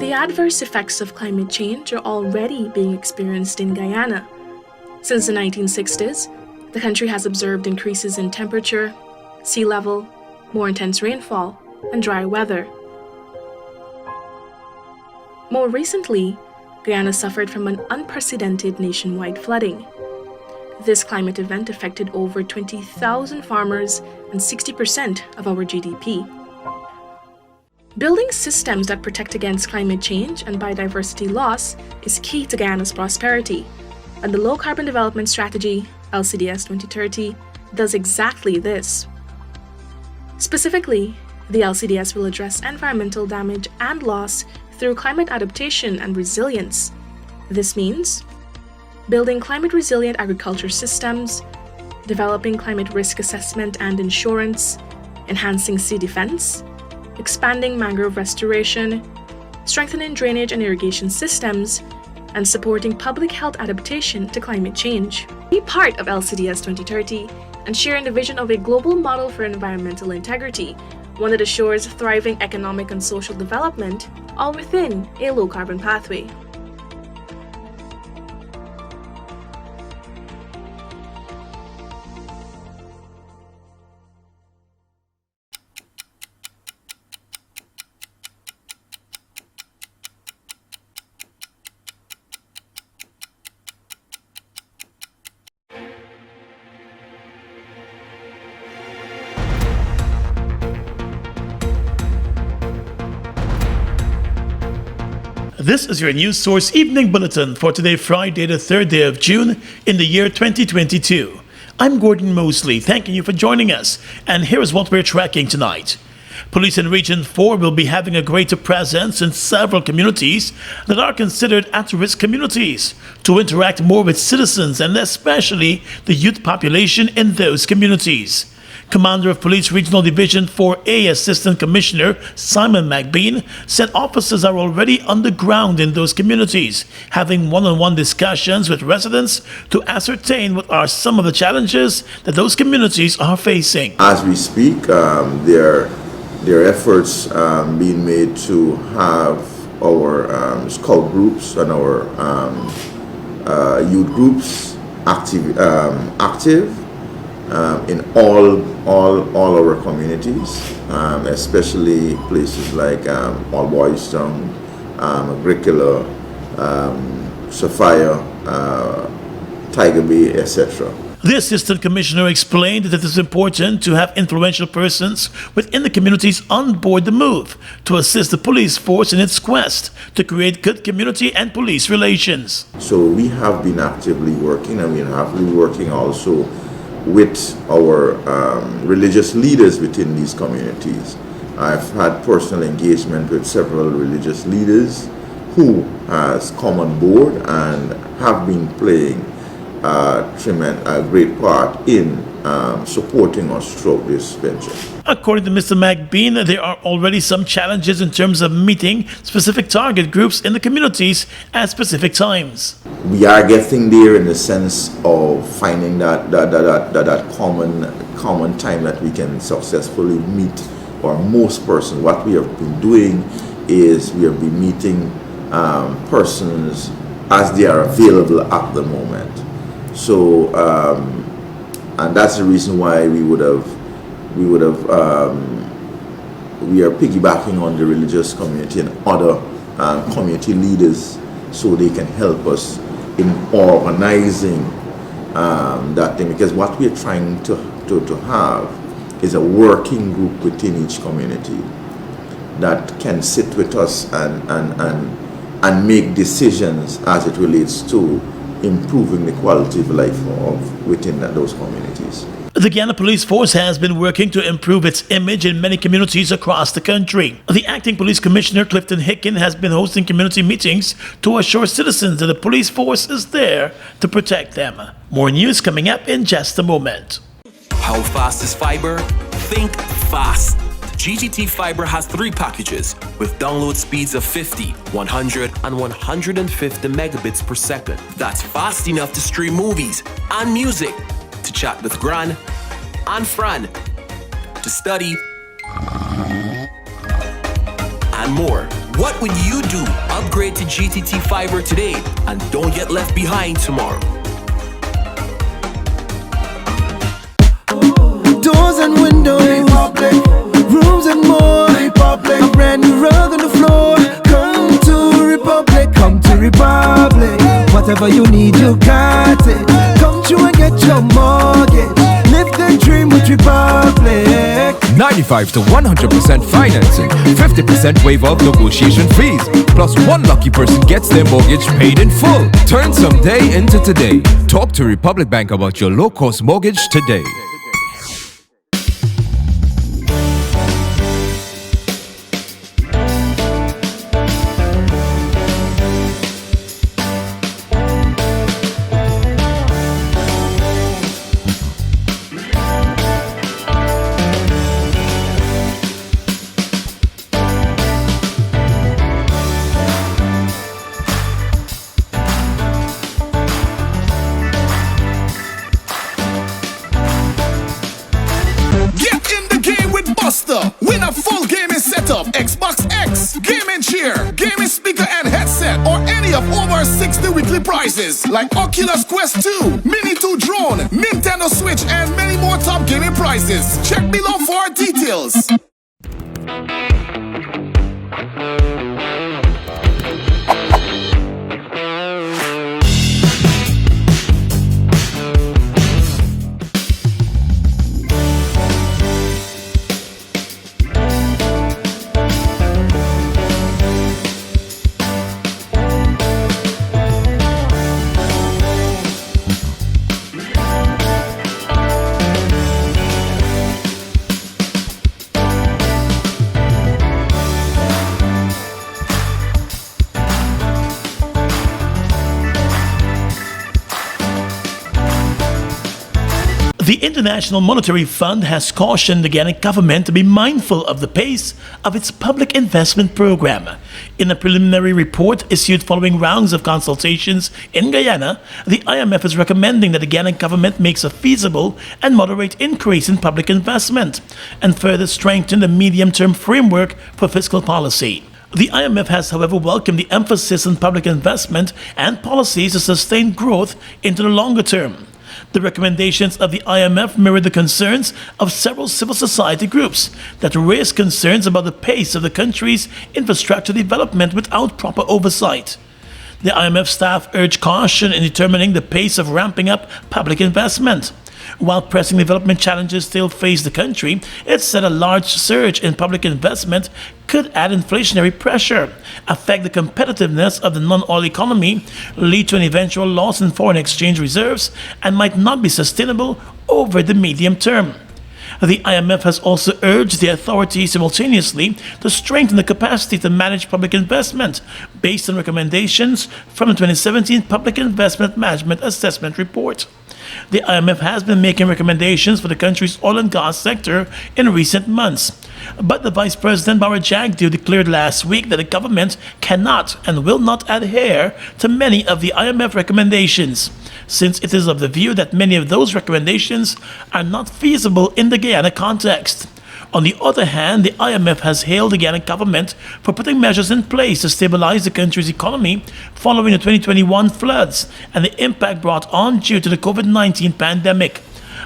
The adverse effects of climate change are already being experienced in Guyana. Since the 1960s, the country has observed increases in temperature, sea level, more intense rainfall, and dry weather. More recently, Guyana suffered from an unprecedented nationwide flooding. This climate event affected over 20,000 farmers and 60% of our GDP. Building systems that protect against climate change and biodiversity loss is key to Guyana's prosperity, and the Low Carbon Development Strategy, LCDS 2030, does exactly this. Specifically, the LCDS will address environmental damage and loss through climate adaptation and resilience. This means building climate-resilient agriculture systems, developing climate risk assessment and insurance, enhancing sea defense, expanding mangrove restoration, strengthening drainage and irrigation systems, and supporting public health adaptation to climate change. Be part of LCDS 2030 and share in the vision of a global model for environmental integrity, one that assures thriving economic and social development, all within a low-carbon pathway. This is your News Source Evening Bulletin for today, Friday, the 3rd day of June in the year 2022. I'm Gordon Mosley, thanking you for joining us, and here is what we're tracking tonight. Police in Region 4 will be having a greater presence in several communities that are considered at-risk communities to interact more with citizens and especially the youth population in those communities. Commander of Police Regional Division 4A Assistant Commissioner Simon McBean said officers are already on the ground in those communities, having one-on-one discussions with residents to ascertain what are some of the challenges that those communities are facing. As we speak, there are efforts being made to have our scout groups and our youth groups active in all our communities, especially places like All Boys Town, Agricola, Sophia, Tiger Bay, etc. The Assistant Commissioner explained that it is important to have influential persons within the communities on board the move to assist the police force in its quest to create good community and police relations. So we have been actively working, and we have been working also with our religious leaders within these communities. I've had personal engagement with several religious leaders who has come on board and have been playing a great part in supporting us throughout this venture. According to Mr. McBean, there are already some challenges in terms of meeting specific target groups in the communities at specific times. We are getting there in the sense of finding that common time that we can successfully meet, or most persons. What we have been doing is we have been meeting persons as they are available at the moment. So, and that's the reason why we are piggybacking on the religious community and other community leaders so they can help us in organizing that thing, because what we're trying to have is a working group within each community that can sit with us and make decisions as it relates to improving the quality of life within those communities. The Guyana Police Force has been working to improve its image in many communities across the country. The Acting Police Commissioner Clifton Hicken has been hosting community meetings to assure citizens that the police force is there to protect them. More news coming up in just a moment. How fast is fiber? Think fast. GTT Fiber has 3 packages with download speeds of 50, 100, and 150 megabits per second. That's fast enough to stream movies and music, to chat with Gran and Fran, to study, and more. What would you do? Upgrade to GTT Fiber today and don't get left behind tomorrow. Doors and windows, Republic. Rooms and more, Republic. A brand new rug on the floor. Come to Republic, come to Republic. Whatever you need, you got it. Come to and get your mortgage. Live the dream with Republic. 95 to 100% financing, 50% waiver of negotiation fees, plus one lucky person gets their mortgage paid in full. Turn someday into today. Talk to Republic Bank about your low-cost mortgage today. Win a full gaming setup, Xbox X, gaming chair, gaming speaker and headset, or any of over 60 weekly prizes like Oculus Quest 2, Mini 2 drone, Nintendo Switch, and many more top gaming prizes. Check below for details. The International Monetary Fund has cautioned the Guyana government to be mindful of the pace of its public investment program. In a preliminary report issued following rounds of consultations in Guyana, the IMF is recommending that the Guyana government makes a feasible and moderate increase in public investment and further strengthen the medium-term framework for fiscal policy. The IMF has, however, welcomed the emphasis on public investment and policies to sustain growth into the longer term. The recommendations of the IMF mirror the concerns of several civil society groups that raise concerns about the pace of the country's infrastructure development without proper oversight. The IMF staff urged caution in determining the pace of ramping up public investment. While pressing development challenges still face the country, it said a large surge in public investment could add inflationary pressure, affect the competitiveness of the non-oil economy, lead to an eventual loss in foreign exchange reserves, and might not be sustainable over the medium term. The IMF has also urged the authorities simultaneously to strengthen the capacity to manage public investment based on recommendations from the 2017 Public Investment Management Assessment Report. The IMF has been making recommendations for the country's oil and gas sector in recent months. But the Vice President Bawar Jagdeo declared last week that the government cannot and will not adhere to many of the IMF recommendations, since it is of the view that many of those recommendations are not feasible in the Guyana context. On the other hand, the IMF has hailed the Guyana government for putting measures in place to stabilize the country's economy following the 2021 floods and the impact brought on due to the COVID-19 pandemic.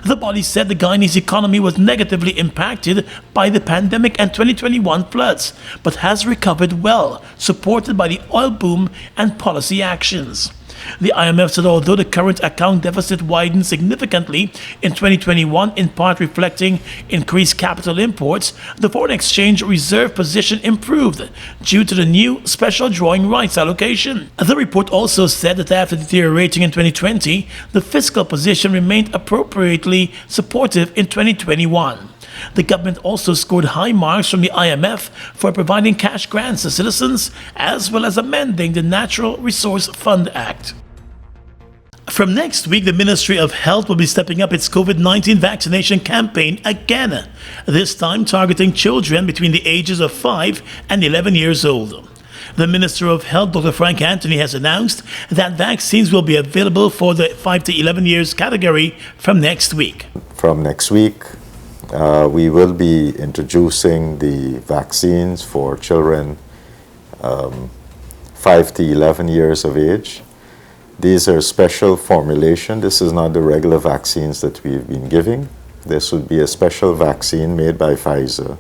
The body said the Guyanese economy was negatively impacted by the pandemic and 2021 floods, but has recovered well, supported by the oil boom and policy actions. The IMF said although the current account deficit widened significantly in 2021, in part reflecting increased capital imports, the foreign exchange reserve position improved due to the new special drawing rights allocation. The report also said that after deteriorating in 2020, the fiscal position remained appropriately supportive in 2021. The government also scored high marks from the IMF for providing cash grants to citizens, as well as amending the Natural Resource Fund Act. From next week, the Ministry of Health will be stepping up its COVID-19 vaccination campaign again, this time targeting children between the ages of 5 and 11 years old. The Minister of Health, Dr. Frank Anthony, has announced that vaccines will be available for the 5 to 11 years category from next week. From next week, we will be introducing the vaccines for children 5 to 11 years of age. These are special formulation. This is not the regular vaccines that we've been giving. This would be a special vaccine made by Pfizer,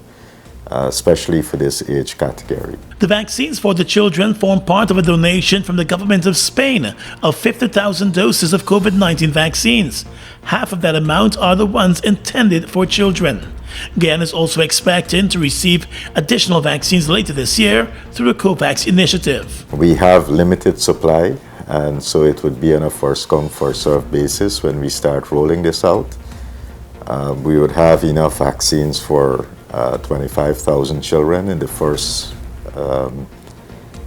especially for this age category. The vaccines for the children form part of a donation from the government of Spain of 50,000 doses of COVID-19 vaccines. Half of that amount are the ones intended for children. Guyana is also expecting to receive additional vaccines later this year through the COVAX initiative. We have limited supply, and so it would be on a first-come, first-served basis when we start rolling this out. We would have enough vaccines for 25,000 children in the first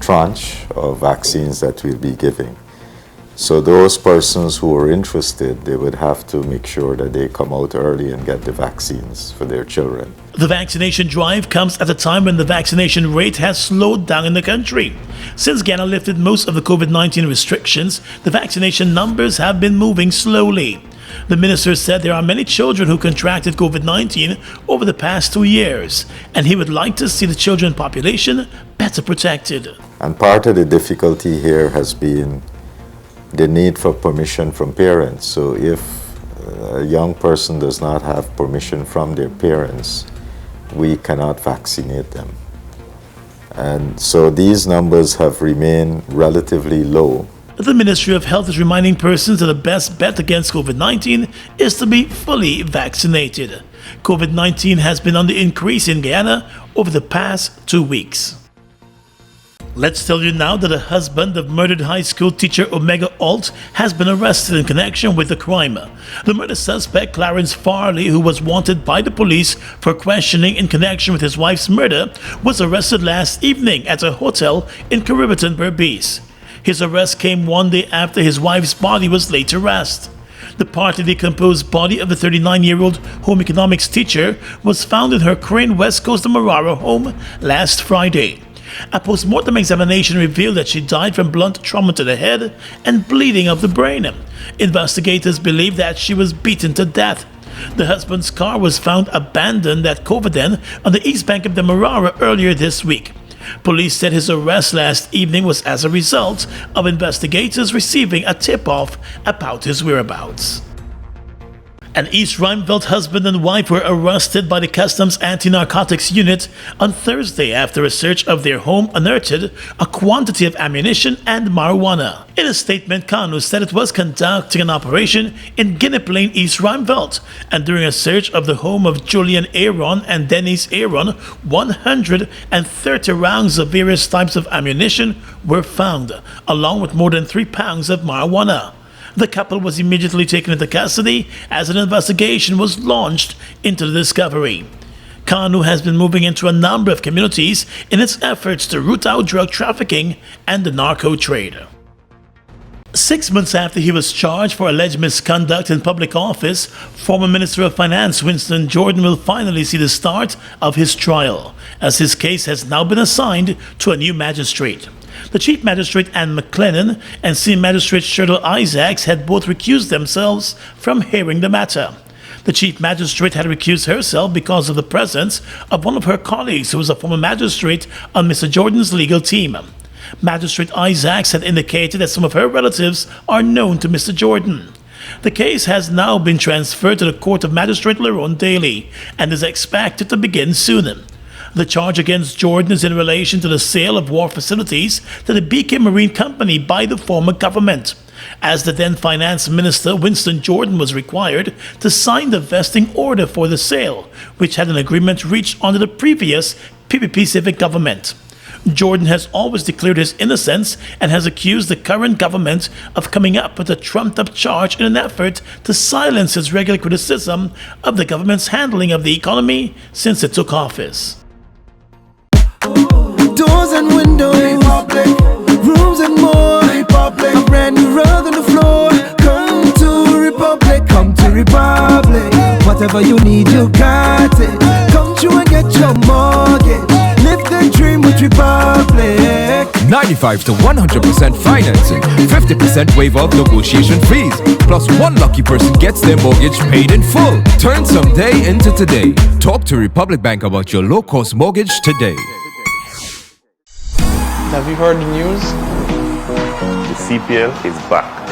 tranche of vaccines that we'll be giving. So those persons who are interested, they would have to make sure that they come out early and get the vaccines for their children. The vaccination drive comes at a time when the vaccination rate has slowed down in the country. Since Guyana lifted most of the COVID-19 restrictions, the vaccination numbers have been moving slowly. The minister said there are many children who contracted COVID-19 over the past 2 years, and he would like to see the children population better protected. And part of the difficulty here has been the need for permission from parents. So if a young person does not have permission from their parents, we cannot vaccinate them. And so these numbers have remained relatively low. The Ministry of Health is reminding persons that the best bet against COVID-19 is to be fully vaccinated. COVID-19 has been on the increase in Guyana over the past 2 weeks. Let's tell you now that the husband of murdered high school teacher Omega Alt has been arrested in connection with the crime. The murder suspect, Clarence Farley, who was wanted by the police for questioning in connection with his wife's murder, was arrested last evening at a hotel in Caribbean, Berbice. His arrest came 1 day after his wife's body was laid to rest. The partly decomposed body of the 39-year-old home economics teacher was found in her Crane West Coast of Marara home last Friday. A post-mortem examination revealed that she died from blunt trauma to the head and bleeding of the brain. Investigators believe that she was beaten to death. The husband's car was found abandoned at Covaden on the east bank of the Marara earlier this week. Police said his arrest last evening was as a result of investigators receiving a tip-off about his whereabouts. An East Rheinfeldt husband and wife were arrested by the Customs Anti-Narcotics Unit on Thursday after a search of their home unearthed a quantity of ammunition and marijuana. In a statement, Kanu said it was conducting an operation in Guinea Plain, East Rheinfeldt, and during a search of the home of Julian Aaron and Denise Aaron, 130 rounds of various types of ammunition were found, along with more than 3 pounds of marijuana. The couple was immediately taken into custody as an investigation was launched into the discovery. Kanu has been moving into a number of communities in its efforts to root out drug trafficking and the narco trade. 6 months after he was charged for alleged misconduct in public office, former Minister of Finance Winston Jordan will finally see the start of his trial, as his case has now been assigned to a new magistrate. The Chief Magistrate Anne McLennan and Senior Magistrate Shirley Isaacs had both recused themselves from hearing the matter. The Chief Magistrate had recused herself because of the presence of one of her colleagues who was a former magistrate on Mr. Jordan's legal team. Magistrate Isaacs had indicated that some of her relatives are known to Mr. Jordan. The case has now been transferred to the Court of Magistrate Lerone Daly and is expected to begin soon. The charge against Jordan is in relation to the sale of war facilities to the BK Marine Company by the former government, as the then Finance Minister Winston Jordan was required to sign the vesting order for the sale, which had an agreement reached under the previous PPP civic government. Jordan has always declared his innocence and has accused the current government of coming up with a trumped-up charge in an effort to silence his regular criticism of the government's handling of the economy since it took office. Doors and windows, Republic. Rooms and more, Republic. A brand new rug on the floor. Come to Republic, come to Republic. Whatever you need, you got it. Come through and get your mortgage. Live the dream with Republic. 95 to 100% financing, 50% waiver of negotiation fees, plus one lucky person gets their mortgage paid in full. Turn someday into today. Talk to Republic Bank about your low-cost mortgage today. Have you heard the news? The CPL is back.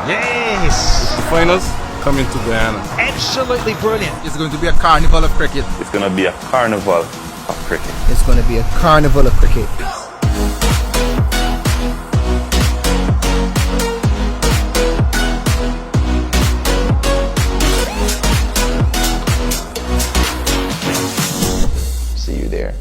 Yes! The finals coming to Guyana. Absolutely brilliant. It's going to be a carnival of cricket. It's going to be a carnival of cricket. It's going to be a carnival of cricket. See you there.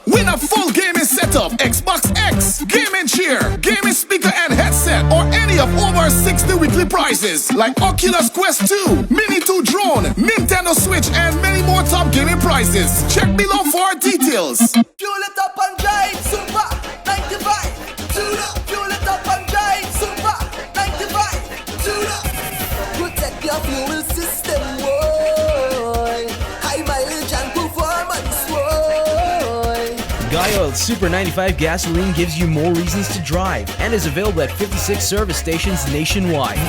Win a full gaming setup, Xbox X, gaming chair, gaming speaker and headset, or any of over 60 weekly prizes like Oculus Quest 2, Mini 2 drone, Nintendo Switch, and many more top gaming prizes. Check below for details. Fuel it up and drive, Super 95. Tune up. Fuel it up and drive, Super 95. Tune up. Protect your fuel system, boy. High mileage and performance, boy. Guy Super 95 gasoline gives you more reasons to drive and is available at 56 service stations nationwide.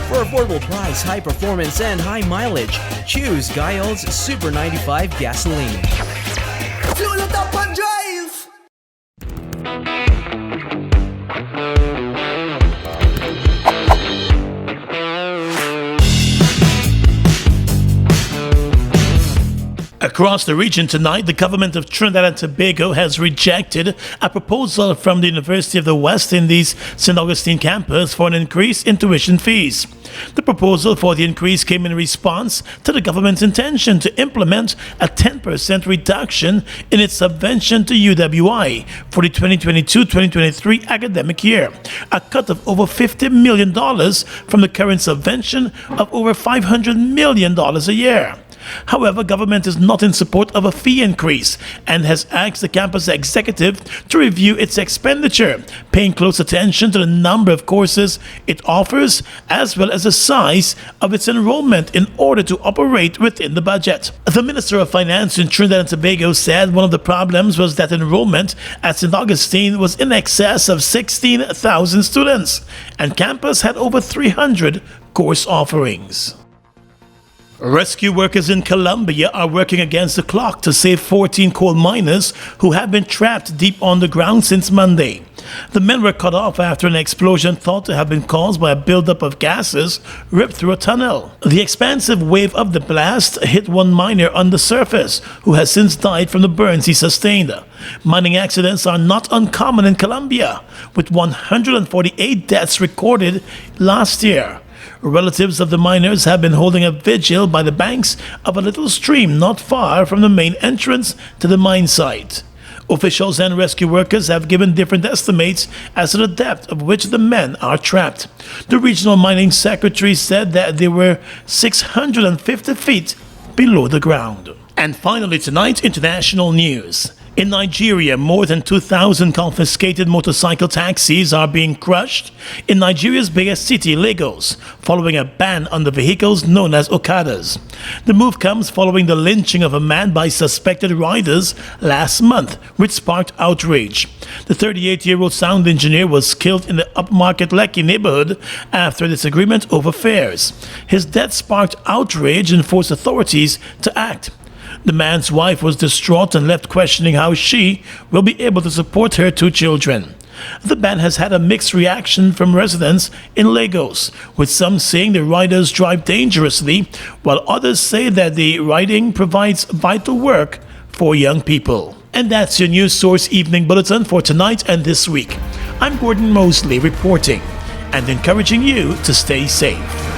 For affordable price, high performance, and high mileage, choose Guy Super 95 gasoline. Fuel it up and drive. Across the region tonight, the government of Trinidad and Tobago has rejected a proposal from the University of the West Indies St. Augustine campus for an increase in tuition fees. The proposal for the increase came in response to the government's intention to implement a 10% reduction in its subvention to UWI for the 2022-2023 academic year, a cut of over $50 million from the current subvention of over $500 million a year. However, government is not in support of a fee increase and has asked the campus executive to review its expenditure, paying close attention to the number of courses it offers as well as the size of its enrollment in order to operate within the budget. The Minister of Finance in Trinidad and Tobago said one of the problems was that enrollment at St. Augustine was in excess of 16,000 students, and campus had over 300 course offerings. Rescue workers in Colombia are working against the clock to save 14 coal miners who have been trapped deep underground since Monday. The men were cut off after an explosion thought to have been caused by a buildup of gases ripped through a tunnel. The expansive wave of the blast hit one miner on the surface, who has since died from the burns he sustained. Mining accidents are not uncommon in Colombia, with 148 deaths recorded last year. Relatives of the miners have been holding a vigil by the banks of a little stream not far from the main entrance to the mine site. Officials and rescue workers have given different estimates as to the depth of which the men are trapped. The regional mining secretary said that they were 650 feet below the ground. And finally tonight, international news. In Nigeria, more than 2,000 confiscated motorcycle taxis are being crushed in Nigeria's biggest city, Lagos, following a ban on the vehicles known as Okadas. The move comes following the lynching of a man by suspected riders last month, which sparked outrage. The 38-year-old sound engineer was killed in the upmarket Lekki neighborhood after a disagreement over fares. His death sparked outrage and forced authorities to act. The man's wife was distraught and left questioning how she will be able to support her two children. The ban has had a mixed reaction from residents in Lagos, with some saying the riders drive dangerously, while others say that the riding provides vital work for young people. And that's your News Source Evening Bulletin for tonight and this week. I'm Gordon Mosley reporting and encouraging you to stay safe.